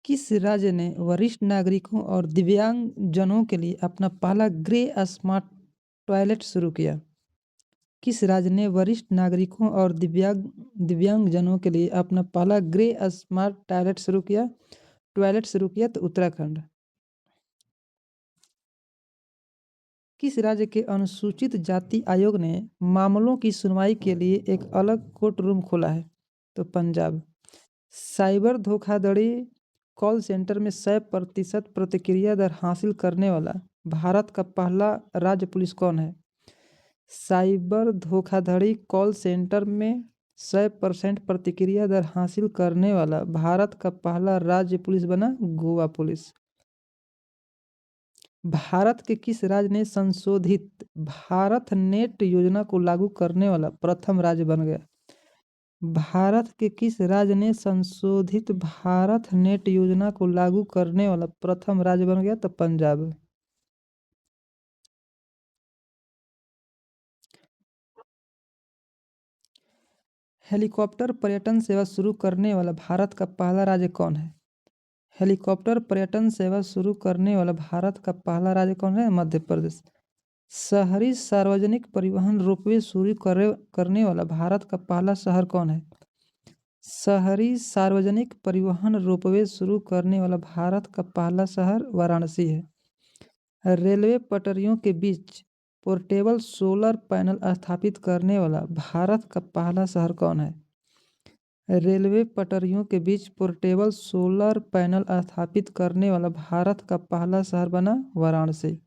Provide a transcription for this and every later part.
किस राज्य ने वरिष्ठ नागरिकों और दिव्यांगजनों के लिए अपना पहला ग्रे स्मार्ट टॉयलेट शुरू किया? किस राज्य ने वरिष्ठ नागरिकों और दिव्यांगजनों के लिए अपना पहला ग्रे स्मार्ट टॉयलेट शुरू किया? तो उत्तराखंड। किस राज्य के अनुसूचित जाति आयोग ने मामलों की सुनवाई के लिए एक अलग कोर्ट रूम खोला है? तो पंजाब। साइबर धोखाधड़ी कॉल सेंटर में 100% प्रतिक्रिया दर हासिल करने वाला भारत का पहला राज्य पुलिस कौन है? साइबर धोखाधड़ी कॉल सेंटर में 100% प्रतिक्रिया दर हासिल करने वाला भारत का पहला राज्य पुलिस बना गोवा पुलिस। भारत के किस राज्य ने संशोधित भारत नेट योजना को लागू करने वाला प्रथम राज्य बन गया? भारत के किस राज्य ने संशोधित भारत नेट योजना को लागू करने वाला प्रथम राज्य बन गया? तो पंजाब। हेलीकॉप्टर पर्यटन सेवा शुरू करने वाला भारत का पहला राज्य कौन है? हेलीकॉप्टर पर्यटन सेवा शुरू करने वाला भारत का पहला राज्य कौन है? मध्य प्रदेश। शहरी सार्वजनिक परिवहन रोपवे शुरू करने वाला भारत का पहला शहर कौन है? शहरी सार्वजनिक परिवहन रोपवे शुरू करने वाला भारत का पहला शहर वाराणसी है। रेलवे पटरियों के बीच पोर्टेबल सोलर पैनल स्थापित करने वाला भारत का पहला शहर कौन है? रेलवे पटरियों के बीच पोर्टेबल सोलर पैनल स्थापित करने वाला भारत का पहला शहर बना वाराणसी।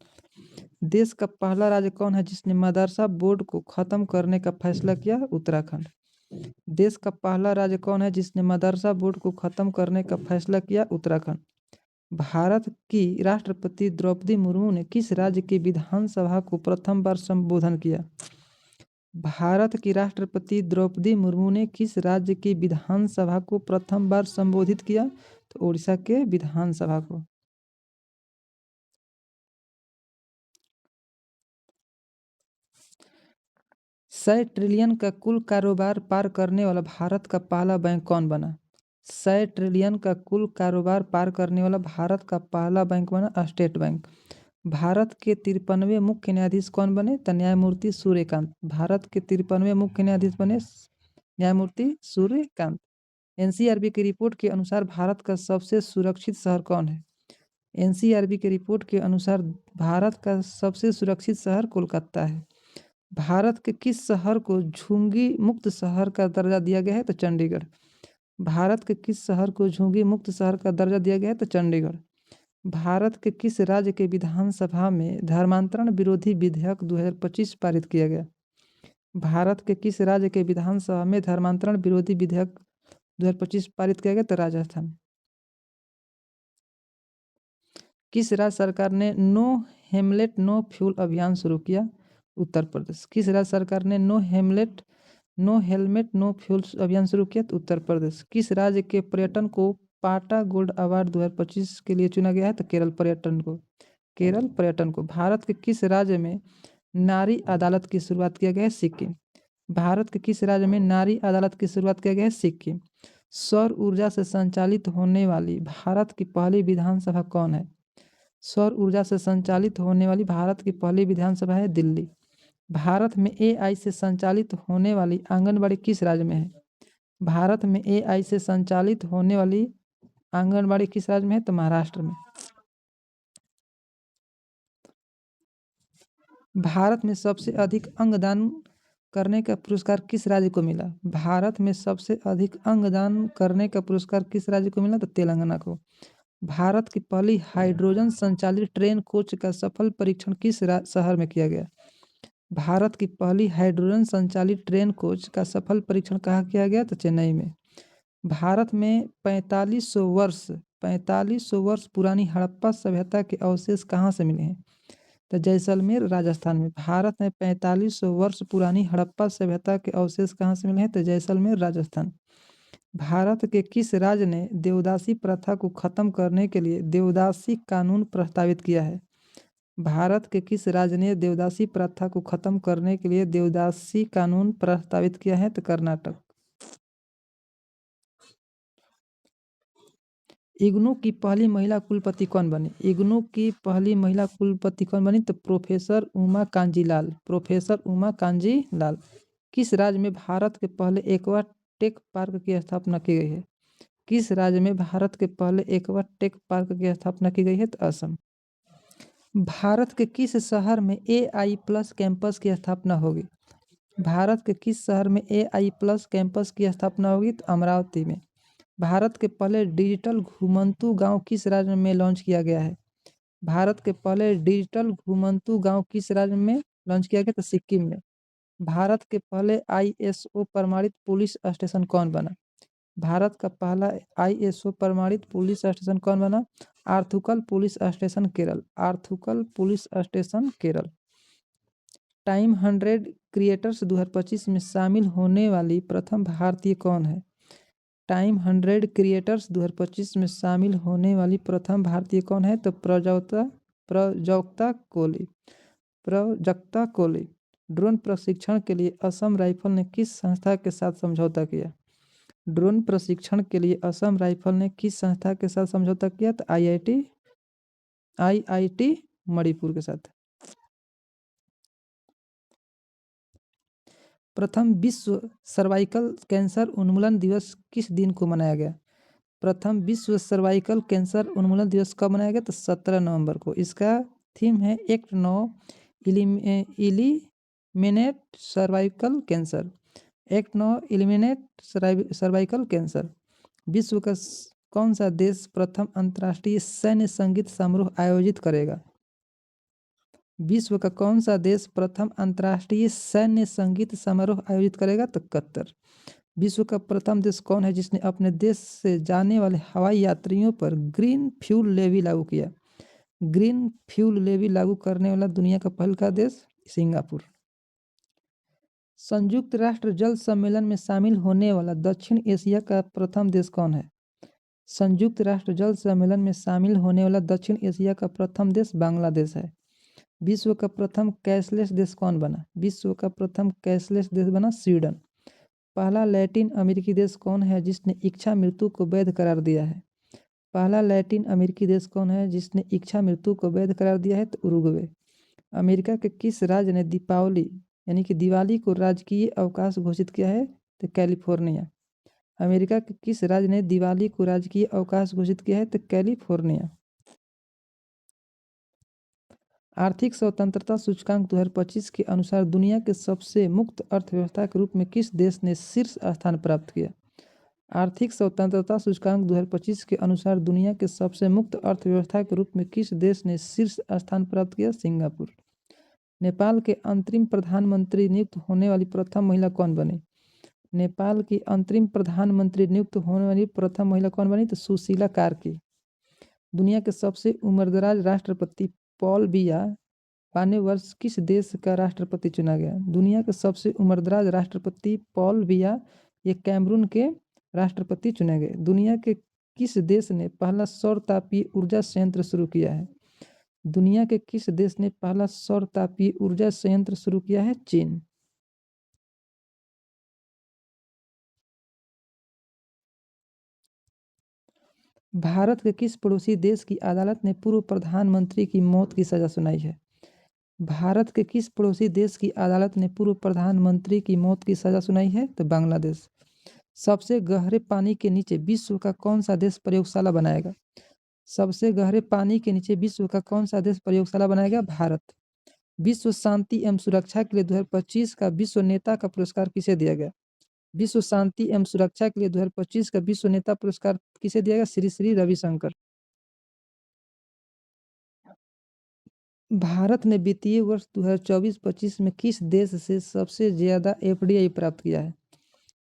देश का पहला राज्य कौन है जिसने मदरसा बोर्ड को खत्म करने का फैसला किया? उत्तराखंड। देश का पहला राज्य कौन है जिसने मदरसा बोर्ड को खत्म करने का फैसला किया? उत्तराखंड। भारत की राष्ट्रपति द्रौपदी मुर्मू ने किस राज्य की विधानसभा को प्रथम बार संबोधन किया? भारत की राष्ट्रपति द्रौपदी मुर्मू ने किस राज्य की विधानसभा को प्रथम बार संबोधित किया? तो उड़ीसा के विधानसभा को। $100 ट्रिलियन का कुल कारोबार पार करने वाला भारत का पहला बैंक कौन बना? 100 ट्रिलियन का कुल कारोबार पार करने वाला भारत का पहला बैंक बना स्टेट बैंक। भारत के 53वें मुख्य न्यायाधीश कौन बने? तो न्यायमूर्ति सूर्यकांत। भारत के 53वें मुख्य न्यायाधीश बने न्यायमूर्ति सूर्यकांत। एनसीआरबी की रिपोर्ट के अनुसार भारत का सबसे सुरक्षित शहर कौन है? एनसीआरबी की रिपोर्ट के अनुसार भारत का सबसे सुरक्षित शहर कोलकाता है। भारत के किस शहर को झुग्गी मुक्त शहर का दर्जा दिया गया है? तो चंडीगढ़। भारत के किस शहर को झुग्गी मुक्त शहर का दर्जा दिया गया है? तो चंडीगढ़। भारत के किस राज्य के विधानसभा में धर्मांतरण विरोधी विधेयक 2025 पारित किया गया? भारत के किस राज्य के विधानसभा में धर्मांतरण विरोधी विधेयक 2025 पारित किया गया? तो राजस्थान। किस राज्य सरकार ने नो हेमलेट नो फ्यूल अभियान शुरू किया? उत्तर प्रदेश। किस राज्य सरकार ने नो हेलमेट नो फ्यूल अभियान शुरू किया? तो उत्तर प्रदेश। किस राज्य के पर्यटन को पाटा गोल्ड अवार्ड 2025 के लिए चुना गया है? तो केरल पर्यटन को। भारत के किस राज्य में नारी अदालत की शुरुआत किया गया है? सिक्किम। भारत के किस राज्य में नारी अदालत की शुरुआत किया गया है? सिक्किम। सौर ऊर्जा से संचालित होने वाली भारत की पहली विधानसभा कौन है? सौर ऊर्जा से संचालित होने वाली भारत की पहली विधानसभा है दिल्ली। भारत में एआई से संचालित होने वाली आंगनबाड़ी किस राज्य में है? भारत में एआई से संचालित होने वाली आंगनबाड़ी किस राज्य में है? तो महाराष्ट्र में। भारत में सबसे अधिक अंगदान करने का पुरस्कार किस राज्य को मिला? भारत में सबसे अधिक अंगदान करने का पुरस्कार किस राज्य को मिला? तो तेलंगाना को। भारत की पहली हाइड्रोजन संचालित ट्रेन कोच का सफल परीक्षण किस शहर में किया गया? भारत की पहली हाइड्रोजन संचालित ट्रेन कोच का सफल परीक्षण कहाँ किया गया? तो चेन्नई में। भारत में 4500 वर्ष पुरानी हड़प्पा सभ्यता के अवशेष कहाँ से मिले हैं? तो जैसलमेर राजस्थान में। भारत में 4500 वर्ष पुरानी हड़प्पा सभ्यता के अवशेष कहाँ से मिले हैं? तो जैसलमेर राजस्थान। भारत के किस राज्य ने देवदासी प्रथा को खत्म करने के लिए देवदासी कानून प्रस्तावित किया है? भारत के किस राज्य ने देवदासी प्रथा को खत्म करने के लिए देवदासी कानून प्रस्तावित किया है? तो कर्नाटक। इग्नू की पहली महिला कुलपति कौन बनी? इग्नू की पहली महिला कुलपति कौन बनी? तो प्रोफेसर उमा कांजीलाल। प्रोफेसर उमा कांजीलाल। किस राज्य में भारत के पहले एक्वा टेक पार्क की स्थापना की गई है? किस राज्य में भारत के पहले एक्वा टेक पार्क की स्थापना की गई है? तो असम। भारत के किस शहर में AI प्लस कैंपस की स्थापना होगी? भारत के किस शहर में AI प्लस कैंपस की स्थापना होगी? तो अमरावती में। भारत के पहले डिजिटल घुमंतू गांव किस राज्य में लॉन्च किया गया है? भारत के पहले डिजिटल घुमंतू गांव किस राज्य में लॉन्च किया गया? तो सिक्किम में। भारत के पहले ISO प्रमाणित पुलिस स्टेशन कौन बना? भारत का पहला ISO प्रमाणित पुलिस स्टेशन कौन बना? Arthunkal police station Kerala. Arthunkal police station Kerala. Time 100 creators 2025 में शामिल होने वाली प्रथम भारतीय कौन है? टाइम 100 क्रिएटर्स 2025 में शामिल होने वाली प्रथम भारतीय कौन है? तो प्रजक्ता कोली। प्रजक्ता कोली। ड्रोन प्रशिक्षण के लिए असम राइफल ने किस संस्था के साथ समझौता किया? ड्रोन प्रशिक्षण के लिए असम राइफल ने किस संस्था के साथ समझौता किया? तो IIT मणिपुर के साथ। प्रथम विश्व सर्वाइकल कैंसर उन्मूलन दिवस किस दिन को मनाया गया? प्रथम विश्व सर्वाइकल कैंसर उन्मूलन दिवस कब मनाया गया? तो 17 नवंबर को। इसका थीम है act now eliminate cervical cancer. Act now eliminate cervical cancer. विश्व का कौन सा देश प्रथम अंतर्राष्ट्रीय सैन्य संगीत समारोह आयोजित करेगा? विश्व का कौन सा देश प्रथम अंतर्राष्ट्रीय सैन्य संगीत समारोह आयोजित करेगा? तो कतर। विश्व का प्रथम देश कौन है जिसने अपने देश से जाने वाले हवाई यात्रियों पर ग्रीन फ्यूल लेवी लागू किया? ग्रीन फ्यूल लेवी लागू करने वाला दुनिया का पहला देश सिंगापुर। संयुक्त राष्ट्र जल सम्मेलन में शामिल होने वाला दक्षिण एशिया का प्रथम देश कौन है? संयुक्त राष्ट्र जल सम्मेलन में शामिल होने वाला दक्षिण एशिया का प्रथम देश बांग्लादेश है। विश्व का प्रथम कैशलेस देश कौन बना? विश्व का प्रथम कैशलेस देश बना स्वीडन। पहला लैटिन अमेरिकी देश कौन है जिसने इच्छा मृत्यु को वैध करार दिया है? पहला लैटिन अमेरिकी देश कौन है जिसने इच्छा मृत्यु को वैध करार दिया है? तो उरुग्वे। अमेरिका के किस राज्य ने दीपावली यानी कि दिवाली को राजकीय अवकाश घोषित किया है? तो कैलिफोर्निया। अमेरिका के किस राज्य ने दिवाली को राजकीय अवकाश घोषित किया है? तो कैलिफोर्निया। आर्थिक स्वतंत्रता सूचकांक 2025 के अनुसार दुनिया के सबसे मुक्त अर्थव्यवस्था के रूप में किस देश ने शीर्ष स्थान प्राप्त किया? आर्थिक स्वतंत्रता सूचकांक 2025 के अनुसार दुनिया के सबसे मुक्त अर्थव्यवस्था के रूप में किस देश ने शीर्ष स्थान प्राप्त किया? सिंगापुर। नेपाल के अंतरिम प्रधानमंत्री नियुक्त होने वाली प्रथम महिला कौन बनी? नेपाल की अंतरिम प्रधानमंत्री नियुक्त होने वाली प्रथम महिला कौन बनी? तो सुशीला कार्की। दुनिया के सबसे उम्रदराज राष्ट्रपति पॉल बिया 92 वर्ष किस देश का राष्ट्रपति चुना गया? दुनिया के सबसे उम्रदराज राष्ट्रपति पॉल बिया ये कैमरून के राष्ट्रपति चुने गए। दुनिया के किस देश ने पहला सौर तापीय ऊर्जा संयंत्र शुरू किया है? दुनिया के किस देश ने पहला सौर तापीय ऊर्जा संयंत्र शुरू किया है? चीन। भारत के किस पड़ोसी देश की अदालत ने पूर्व प्रधानमंत्री की मौत की सजा सुनाई है? भारत के किस पड़ोसी देश की अदालत ने पूर्व प्रधानमंत्री की मौत की सजा सुनाई है? तो बांग्लादेश। सबसे गहरे पानी के नीचे विश्व का कौन सा देश प्रयोगशाला बनाएगा? सबसे गहरे पानी के नीचे विश्व का कौन सा देश प्रयोगशाला बनाएगा? भारत। विश्व शांति एवं सुरक्षा के लिए 2025 का विश्व नेता का पुरस्कार किसे दिया गया? विश्व शांति एवं सुरक्षा के लिए 2025 का विश्व नेता पुरस्कार किसे दिया गया? श्री श्री रविशंकर। भारत ने वित्तीय वर्ष 2024-25 में किस देश से सबसे ज्यादा FDI प्राप्त किया है?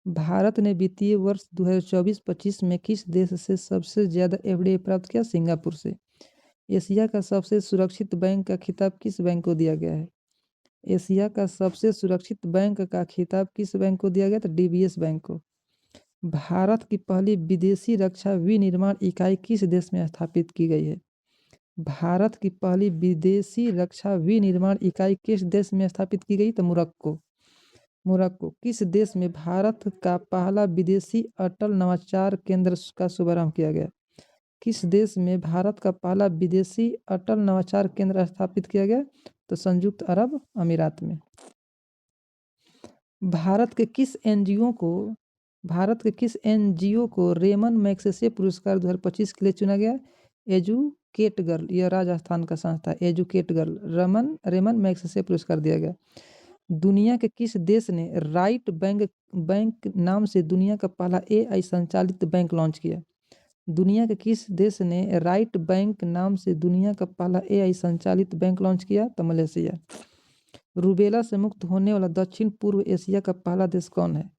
भारत ने वित्तीय वर्ष 2024-25 में किस देश से सबसे ज्यादा FDI प्राप्त किया? सिंगापुर से। एशिया का सबसे सुरक्षित बैंक का खिताब किस बैंक को दिया गया है? एशिया का सबसे सुरक्षित बैंक का खिताब किस बैंक को दिया गया? तो DBS बैंक को। भारत की पहली विदेशी रक्षा विनिर्माण इकाई किस देश में स्थापित की गई है? भारत की पहली विदेशी रक्षा विनिर्माण इकाई किस देश में स्थापित की गई? तो मोरक्को। मोरक्को। किस देश में भारत का पहला विदेशी अटल नवाचार केंद्र का शुभारंभ किया गया? किस देश में भारत का पहला विदेशी अटल नवाचार केंद्र स्थापित किया गया? तो संयुक्त अरब अमीरात में। भारत के किस एनजीओ को रेमन मैग्सेसे पुरस्कार 2025 के लिए चुना गया? एजुकेट गर्ल, यह राजस्थान का संस्था है। एजुकेट गर्ल रेमन मैग्सेसे पुरस्कार दिया गया। दुनिया के किस देश ने राइट बैंक नाम से दुनिया का पहला एआई संचालित बैंक लॉन्च किया? दुनिया के किस देश ने राइट बैंक नाम से दुनिया का पहला एआई संचालित बैंक लॉन्च किया? तो मलेशिया। रूबेला से मुक्त होने वाला दक्षिण पूर्व एशिया का पहला देश कौन है?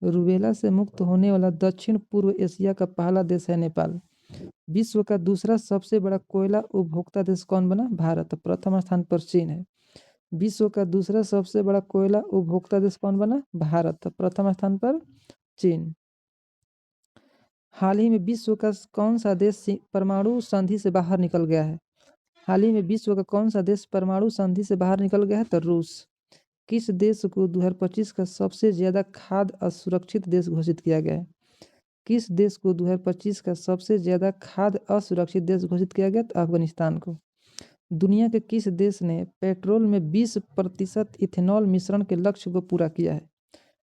रूबेला से मुक्त होने वाला दक्षिण पूर्व एशिया का पहला देश है नेपाल। विश्व का दूसरा सबसे बड़ा कोयला उपभोक्ता देश कौन बना? भारत। प्रथम स्थान पर चीन है। विश्व का दूसरा सबसे बड़ा कोयला उपभोक्ता देश कौन बना? भारत। प्रथम स्थान पर चीन। हाल ही में विश्व का कौन सा देश परमाणु संधि से बाहर निकल गया है? हाल ही में विश्व का कौन सा देश परमाणु संधि से बाहर निकल गया है? तो रूस। किस देश को 2025 का सबसे ज्यादा खाद्य असुरक्षित देश घोषित किया गया है? किस देश को 2025 का सबसे ज्यादा खाद्य असुरक्षित देश घोषित किया गया? तो अफगानिस्तान को। दुनिया के किस देश ने पेट्रोल में 20% इथेनॉल मिश्रण के लक्ष्य को पूरा किया है?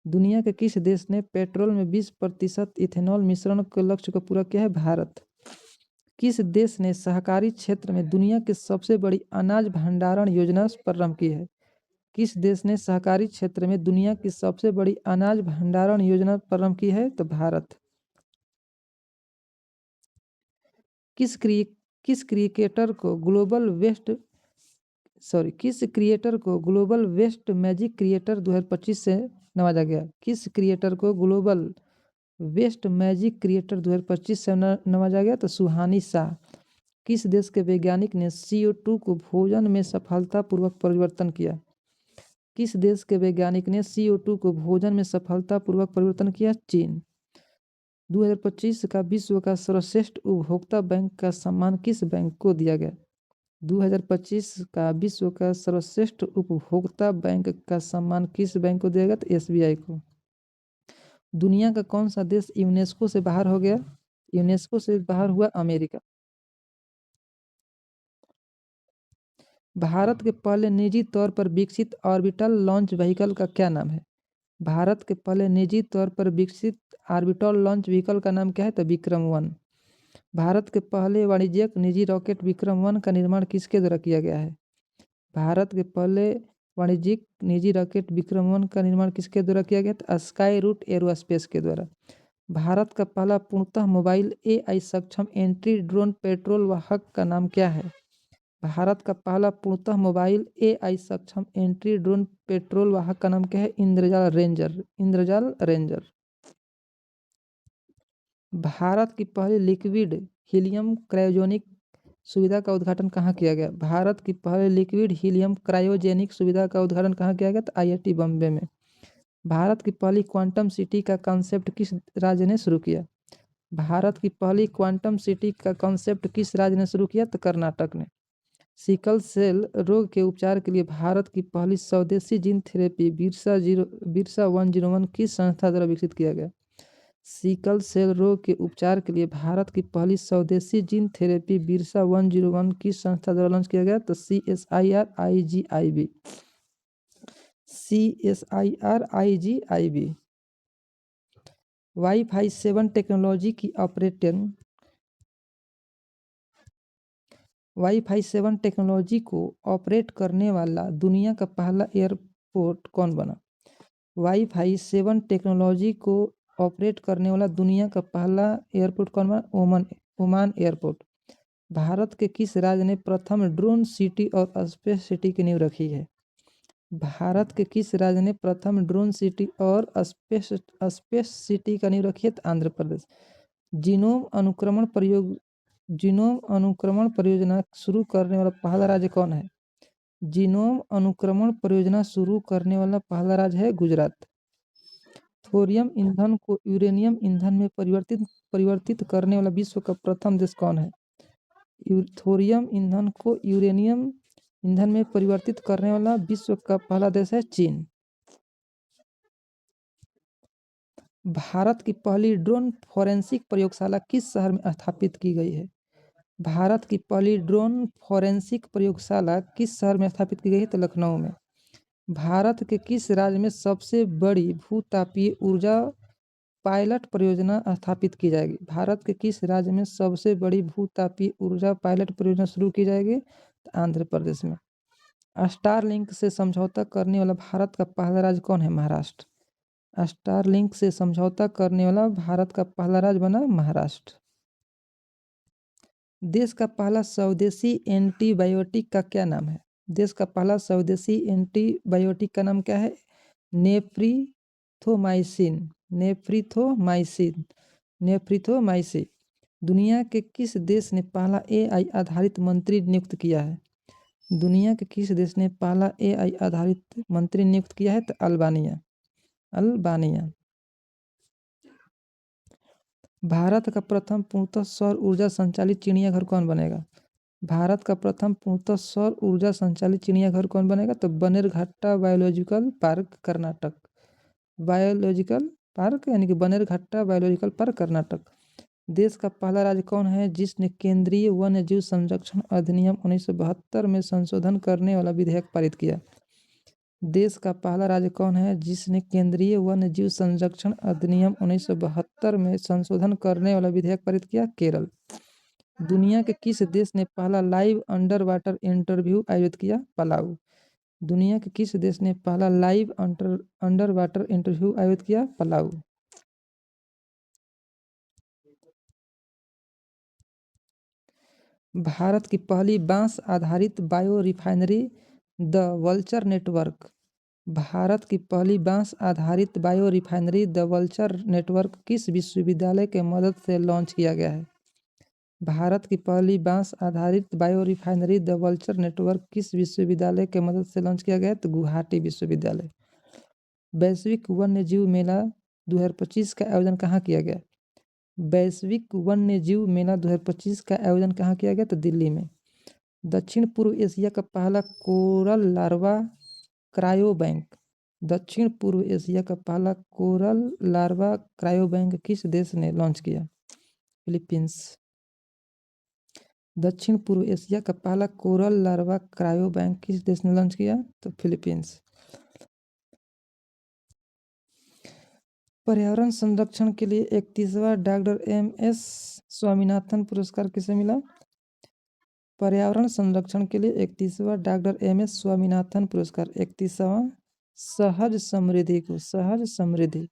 दुनिया के किस देश ने पेट्रोल में 20% इथेनॉल मिश्रण के लक्ष्य को पूरा किया है? भारत। किस देश ने सहकारी क्षेत्र में दुनिया की सबसे बड़ी अनाज भंडारण योजना प्रारंभ की है? किस देश ने सहकारी क्षेत्र में दुनिया की सबसे बड़ी अनाज भंडारण योजना प्रारंभ की है? तो भारत। किस क्रिकेटर को ग्लोबल वेस्ट मैजिक क्रिएटर 2025 से नवाजा गया? किस क्रिएटर को ग्लोबल वेस्ट मैजिक क्रिएटर 2025 से नवाजा गया? तो सुहानी शाह। किस देश के वैज्ञानिक ने CO2 को भोजन में सफलतापूर्वक परिवर्तन किया? किस देश के वैज्ञानिक ने CO2 को भोजन में सफलतापूर्वक परिवर्तन किया? चीन। 2025 का विश्व का सर्वश्रेष्ठ उपभोक्ता बैंक का सम्मान किस बैंक को दिया गया? 2025 का विश्व का सर्वश्रेष्ठ उपभोक्ता बैंक का सम्मान किस बैंक को दिया गया? तो SBI को। दुनिया का कौन सा देश यूनेस्को से बाहर हो गया? यूनेस्को से बाहर हुआ अमेरिका। भारत के पहले निजी तौर पर विकसित ऑर्बिटल लॉन्च व्हीकल का क्या नाम है? भारत के पहले निजी तौर पर विकसित ऑर्बिटल लॉन्च व्हीकल का नाम क्या है? तो विक्रम-1। भारत के पहले वाणिज्यिक निजी रॉकेट विक्रम-1 का निर्माण किसके द्वारा किया गया है? भारत के पहले वाणिज्यिक निजी रॉकेट विक्रम-1 का निर्माण किसके द्वारा किया गया? तो स्काई रूट एरोस्पेस के द्वारा। भारत का पहला पूर्णतः मोबाइल AI सक्षम एंटी ड्रोन पेट्रोल वाहक का नाम क्या है? भारत का पहला पूर्णतः मोबाइल AI सक्षम एंटी ड्रोन पेट्रोल वाहक का नाम क्या है? इंद्रजाल रेंजर। भारत की पहली लिक्विड हीलियम क्रायोजेनिक सुविधा का उद्घाटन कहाँ किया गया? भारत की पहली लिक्विड हीलियम क्रायोजेनिक सुविधा का उद्घाटन कहाँ किया गया? तो IIT बॉम्बे में। भारत की पहली क्वांटम सिटी का कॉन्सेप्ट किस राज्य ने शुरू किया? भारत की पहली क्वांटम सिटी का कॉन्सेप्ट किस राज्य ने शुरू किया? तो कर्नाटक ने। सिकल सेल रोग के उपचार के लिए भारत की पहली स्वदेशी जीन थेरेपी बिरसा 101 किस संस्था द्वारा विकसित किया गया? सिकल सेल रोग के उपचार के लिए भारत की पहली स्वदेशी जीन थेरेपी बिरसा 101 किस संस्था द्वारा लॉन्च किया गया? तो CSIR-IGIB। वाईफाई 7 टेक्नोलॉजी की वाईफाई 7 टेक्नोलॉजी को ऑपरेट करने वाला दुनिया का पहला एयरपोर्ट कौन बना? वाईफाई 7 टेक्नोलॉजी को ऑपरेट करने वाला दुनिया का पहला एयरपोर्ट कौन बना? Oman airport. भारत के किस राज्य ने प्रथम ड्रोन सिटी और स्पेस सिटी की नींव रखी है? भारत के किस राज्य ने प्रथम ड्रोन सिटी और स्पेस सिटी का नींव रखी है? तो आंध्र प्रदेश। जीनोम अनुक्रमण परियोजना शुरू करने वाला पहला राज्य कौन है? जीनोम अनुक्रमण परियोजना शुरू करने वाला पहला राज्य है गुजरात। थोरियम ईंधन को यूरेनियम ईंधन में परिवर्तित करने वाला विश्व का प्रथम देश कौन है? थोरियम ईंधन को यूरेनियम ईंधन में परिवर्तित करने वाला विश्व का पहला देश है चीन। भारत की पहली ड्रोन फोरेंसिक प्रयोगशाला किस शहर में स्थापित की गई है? भारत की पहली ड्रोन फॉरेंसिक प्रयोगशाला किस शहर में स्थापित की गई है? तो लखनऊ में। भारत के किस राज्य में सबसे बड़ी भूतापीय ऊर्जा पायलट परियोजना स्थापित की जाएगी? भारत के किस राज्य में सबसे बड़ी भूतापीय ऊर्जा पायलट परियोजना शुरू की जाएगी? तो आंध्र प्रदेश में। स्टारलिंक से समझौता करने वाला भारत का पहला राज्य कौन है? महाराष्ट्र। स्टारलिंक से समझौता करने वाला भारत का पहला राज्य बना महाराष्ट्र। देश का पहला स्वदेशी एंटीबायोटिक का क्या नाम है? देश का पहला स्वदेशी एंटीबायोटिक का नाम क्या है? नेफ्रिथोमाइसिन। नेफ्रिथोमाइसिन। नेफ्रिथोमाइसिन। दुनिया के किस देश ने पहला एआई आधारित मंत्री नियुक्त किया है? दुनिया के किस देश ने पहला एआई आधारित मंत्री नियुक्त किया है? तो अल्बानिया। अल्बानिया। भारत का प्रथम पूर्णतः सौर ऊर्जा संचालित चिड़ियाघर कौन बनेगा? भारत का प्रथम पूर्णतः सौर ऊर्जा संचालित चिड़ियाघर कौन बनेगा? तो Bannerghatta biological park, Karnataka. Biological park यानी कि बनेरघट्टा बायोलॉजिकल पार्क, कर्नाटक। देश का पहला राज्य कौन है जिसने केंद्रीय वन्य जीव संरक्षण अधिनियम 1972 में संशोधन करने वाला विधेयक पारित किया? देश का पहला राज्य कौन है जिसने केंद्रीय वन्य जीव संरक्षण अधिनियम 1972 में संशोधन करने वाला विधेयक पारित किया? केरल। दुनिया के किस देश ने पहला लाइव अंडर वाटर इंटरव्यू आयोजित किया? पलाऊ। दुनिया के किस देश ने पहला लाइव अंडर वाटर इंटरव्यू आयोजित किया? पलाऊ। भारत की पहली बांस आधारित bio refinery the vulture network. Bharat की पहली बांस आधारित bio refinery the vulture network किस विश्वविद्यालय के मदद से लॉन्च किया गया है? भारत की पहली बांस आधारित bio refinery the vulture network किस विश्वविद्यालय के मदद से लॉन्च किया गया है? तो गुवाहाटी विश्वविद्यालय। वैश्विक वन्य जीव मेला 2025 का आयोजन कहाँ किया गया? वैश्विक वन्य जीव मेला 2025 का आयोजन कहाँ किया गया? तो दिल्ली में। दक्षिण पूर्व एशिया का पहला कोरल लार्वा क्रायो बैंक। दक्षिण पूर्व एशिया का पहला कोरल लार्वा क्रायो बैंक किस देश ने लॉन्च किया? फिलीपींस। दक्षिण पूर्व एशिया का पहला कोरल लार्वा क्रायो बैंक किस देश ने लॉन्च किया? तो फिलीपींस। पर्यावरण संरक्षण के लिए 31वां डॉक्टर एम.एस. स्वामीनाथन पुरस्कार किसे मिला? पर्यावरण संरक्षण के लिए 31वां डॉक्टर एम.एस. स्वामीनाथन पुरस्कार। 31वां सहज समृद्धि को, सहज समृद्धि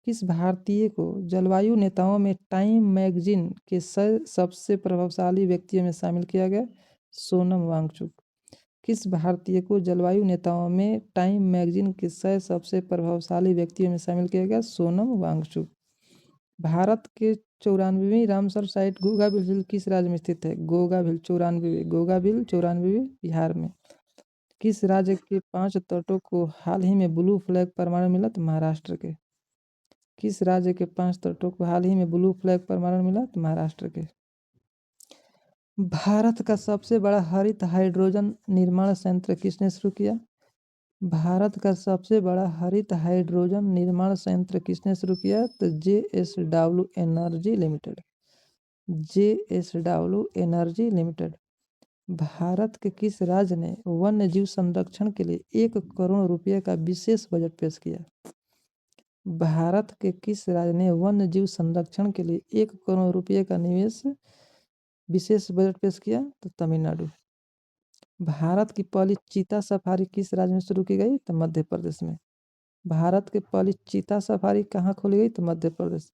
किस भारतीय को जलवायु नेताओं में टाइम मैगजीन के 100 सबसे प्रभावशाली व्यक्तियों में शामिल किया गया? सोनम वांगचुक। किस भारतीय को जलवायु नेताओं में टाइम मैगजीन के 100 सबसे प्रभावशाली व्यक्तियों में शामिल किया गया? सोनम वांगचुक। भारत के 94वीं रामसर साइट गोगाबिल झील किस राज्य में स्थित है? गोगाबिल 94 बिहार में। किस राज्य के 5 तटों को हाल ही में ब्लू फ्लैग प्रमाणन मिला? तो महाराष्ट्र के। किस राज्य के 5 तटों को हाल ही में ब्लू फ्लैग प्रमाणन मिला? तो महाराष्ट्र के। भारत का सबसे बड़ा हरित हाइड्रोजन निर्माण संयंत्र किसने शुरू किया? भारत का सबसे बड़ा हरित हाइड्रोजन निर्माण संयंत्र किसने शुरू किया? तो JSW energy limited. JSW energy limited. Bharat के किस राज्य ने वन्य जीव संरक्षण के लिए 1 करोड़ रुपए का विशेष बजट पेश किया? भारत के किस राज्य ने वन्य जीव संरक्षण के लिए 1 करोड़ रुपए का विशेष बजट पेश किया? तो तमिलनाडु। भारत की पहली चीता सफारी किस राज्य में शुरू की गई? तो मध्य प्रदेश में। भारत की पहली चीता सफारी कहाँ खोली गई? तो Madhya Pradesh.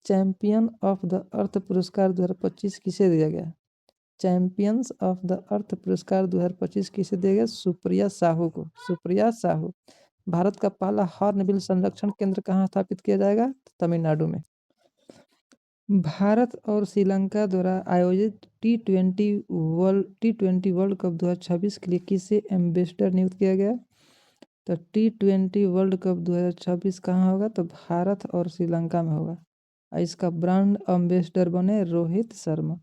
Champion of the earth पुरस्कार 2025 किसे दिया गया? चैंपियंस ऑफ द अर्थ पुरस्कार 2025 किसे दिया गया? सुप्रिया साहू को। सुप्रिया साहू। भारत का पहला हॉर्नबिल संरक्षण केंद्र कहाँ स्थापित किया जाएगा? तो तमिलनाडु में। भारत और श्रीलंका द्वारा आयोजित टी20 वर्ल्ड कप 2026 के लिए किसे एम्बेसडर नियुक्त किया गया? तो टी20 वर्ल्ड कप 2026 कहाँ होगा? तो भारत और श्रीलंका में होगा। इसका ब्रांड एम्बेसडर बने रोहित शर्मा।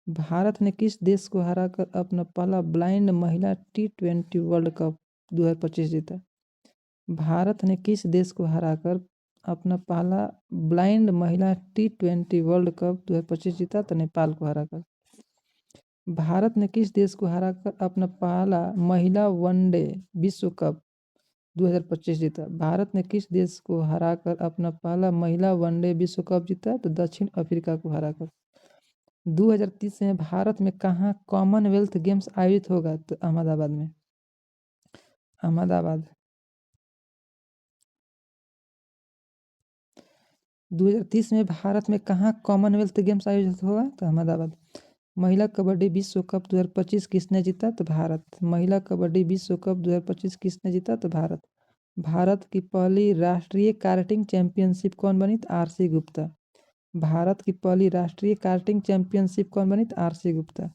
भारत ने किस देश को हराकर अपना पहला ब्लाइंड महिला टी20 वर्ल्ड कप 2025 जीता? भारत ने किस देश को हराकर अपना पहला ब्लाइंड महिला T20 वर्ल्ड कप 2025 जीता तो नेपाल को हराकर। भारत ने किस देश को हराकर अपना पहला महिला वनडे विश्व कप 2025 जीता? भारत ने किस देश को हराकर अपना पहला महिला वनडे विश्व कप जीता? तो दक्षिण अफ्रीका को हराकर। 2030 में भारत में कहाँ कॉमनवेल्थ गेम्स आयोजित होगा? तो अहमदाबाद में। अहमदाबाद। 2030 में भारत में कहाँ कॉमनवेल्थ गेम्स आयोजित होगा? तो अहमदाबाद। महिला कबड्डी विश्व कप 2025 किसने जीता? तो भारत। महिला कबड्डी विश्व कप 2025 किसने जीता? तो भारत। भारत की पहली राष्ट्रीय कार्टिंग चैंपियनशिप कौन बनी? तो आरसी गुप्ता। भारत की पहली राष्ट्रीय कार्टिंग चैंपियनशिप कौन बनी? तो आरसी गुप्ता।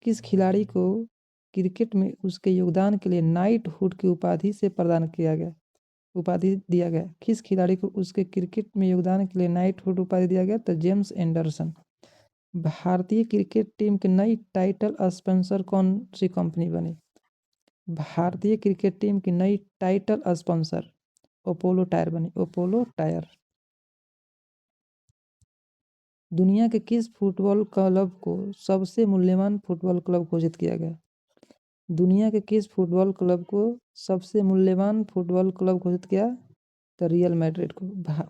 किस खिलाड़ी को क्रिकेट में उसके योगदान के लिए नाइटहुड की उपाधि से प्रदान किया गया उपाधि दिया गया? किस खिलाड़ी को उसके क्रिकेट में योगदान के लिए नाइटहुड उपाधि दिया गया? तो जेम्स एंडरसन। भारतीय क्रिकेट टीम की नई टाइटल स्पॉन्सर कौन सी कंपनी बनी? भारतीय क्रिकेट टीम की नई टाइटल स्पॉन्सर अपोलो टायर बनी। Apollo tyre. दुनिया के किस फुटबॉल क्लब को सबसे मूल्यवान फुटबॉल क्लब घोषित किया गया? दुनिया के किस फुटबॉल क्लब को सबसे मूल्यवान फुटबॉल क्लब घोषित किया? तो रियल मैड्रिड को।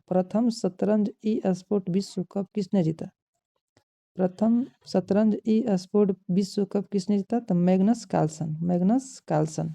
प्रथम शतरंज ई स्पोर्ट विश्व कप किसने जीता? प्रथम शतरंज ई स्पोर्ट विश्व कप किसने जीता? तो मैग्नस कार्लसन। Magnus Carlsen.